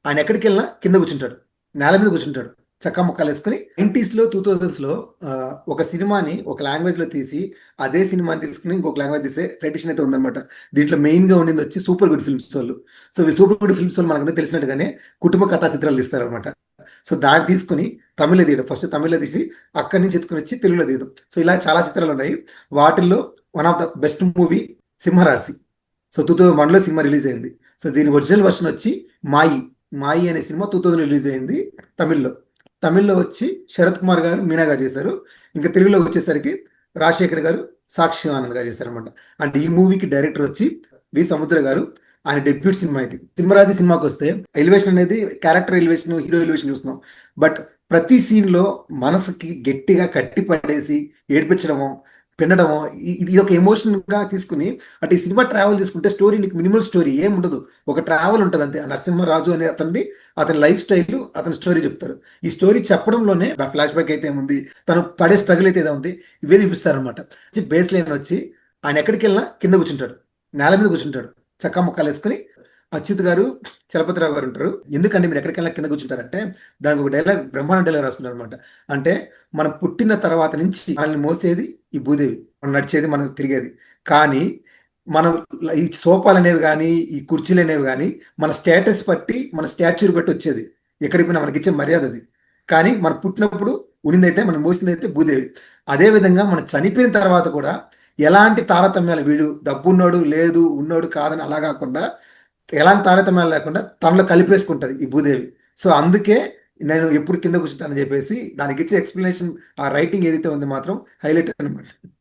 ఆయన ఎక్కడికి వెళ్ళినా కింద కూర్చుంటాడు, నేల మీద కూర్చుంటాడు, చక్కా ముక్కాలు వేసుకుని. 90s లో 2000s లో ఒక సినిమాని ఒక లాంగ్వేజ్ లో తీసి అదే సినిమాని తీసుకుని ఇంకొక లాంగ్వేజ్ తీసే ట్రెడిషన్ అయితే ఉందన్నమాట. దీంట్లో మెయిన్ గా ఉండింది వచ్చి సూపర్ గుడ్ ఫిల్మ్స్ వాళ్ళు. సో ఈ సూపర్ గుడ్ ఫిల్మ్స్ వాళ్ళు మనకంటే తెలిసినట్టుగానే కుటుంబ కథా చిత్రాలు తీస్తారనమాట. సో దాన్ని తీసుకుని తమిళ తీయడం, ఫస్ట్ తమిళ్లో తీసి అక్కడి నుంచి ఎత్తుకుని వచ్చి తెలుగులో తీయడం. సో ఇలా చాలా చిత్రాలు ఉన్నాయి. వాటిల్లో one of the best movie సింహరాశి. సో 2001లో సినిమా రిలీజ్ అయింది. సో దీని ఒరిజినల్ వర్షన్ వచ్చి మాయి. మాయి అనే సినిమా 2000 రిలీజ్ అయింది తమిళ్లో. తమిళ్లో వచ్చి శరత్ కుమార్ గారు, మీనా గారు చేశారు. ఇంకా తెలుగులో వచ్చేసరికి రాజశేఖర్ గారు, సాక్షి ఆనంద్ గారు చేశారనమాట. అండ్ ఈ మూవీకి డైరెక్టర్ వచ్చి వి సముద్ర గారు. ఆయన డెబ్యూట్ సినిమా ఇది. సింహరాజి సినిమాకి వస్తే ఎలివేషన్ అనేది క్యారెక్టర్ ఎలివేషన్, హీరో ఎలివేషన్ చూస్తున్నాం. బట్ ప్రతి సీన్ లో మనసుకి గట్టిగా కట్టి పడేసి ఏడిపించడము, పిండడము, ఇది ఒక ఎమోషన్ గా తీసుకుని అంటే ఈ సినిమా ట్రావెల్ తీసుకుంటే స్టోరీ నీకు మినిమల్ స్టోరీ ఏం ఉండదు, ఒక ట్రావెల్ ఉంటుంది అంతే. ఆ నరసింహరాజు అనే అతని లైఫ్ స్టైల్, అతని స్టోరీ చెప్తారు. ఈ స్టోరీ చెప్పడంలోనే ఫ్లాష్ బ్యాక్ అయితే ఏముంది, తను పడే స్ట్రగుల్ అయితే ఏదో ఉంది, ఇవే చూపిస్తారనమాట. బేస్ లైన్ వచ్చి ఆయన ఎక్కడికి వెళ్ళినా కింద కూర్చుంటాడు, నేల మీద కూర్చుంటాడు, చక్కా ముక్కాలు వేసుకుని. అచ్యుత్ గారు, చలపతిరావు గారు ఉంటారు. ఎందుకంటే మీరు ఎక్కడికెళ్ళినా కింద కూర్చుంటారంటే దానికి ఒక డైలాగ్, బ్రహ్మాండ డైలాగ్ రాస్తున్నారు అనమాట. అంటే మనం పుట్టిన తర్వాత నుంచి మనల్ని మోసేది ఈ భూదేవి, మనం నడిచేది, మనం తిరిగేది. కానీ మనం ఈ సోఫాలు అనేవి కానీ, ఈ కుర్చీలు అనేవి కానీ మన స్టేటస్ బట్టి, మన స్టాచ్యూర్ బట్టి వచ్చేది. ఎక్కడికి పోయినా మనకి ఇచ్చే మర్యాద అది. కానీ మనం పుట్టినప్పుడు ఉనిందైతే, మనం మోసిందైతే భూదేవి. అదే విధంగా మనం చనిపోయిన తర్వాత కూడా ఎలాంటి తారతమ్యాలు, వీడు డబ్బున్నాడు లేదు ఉన్నాడు కాదని అలా కాకుండా ఎలాంటి తారతమ్యాలు లేకుండా తనలో కలిపేసుకుంటది ఈ భూదేవి. సో అందుకే నేను ఎప్పుడు కింద కూర్చుంటానని చెప్పేసి దానికి ఇచ్చే ఎక్స్ప్లెనేషన్, ఆ రైటింగ్ ఏదైతే ఉంది మాత్రం హైలైట్ అనమాట.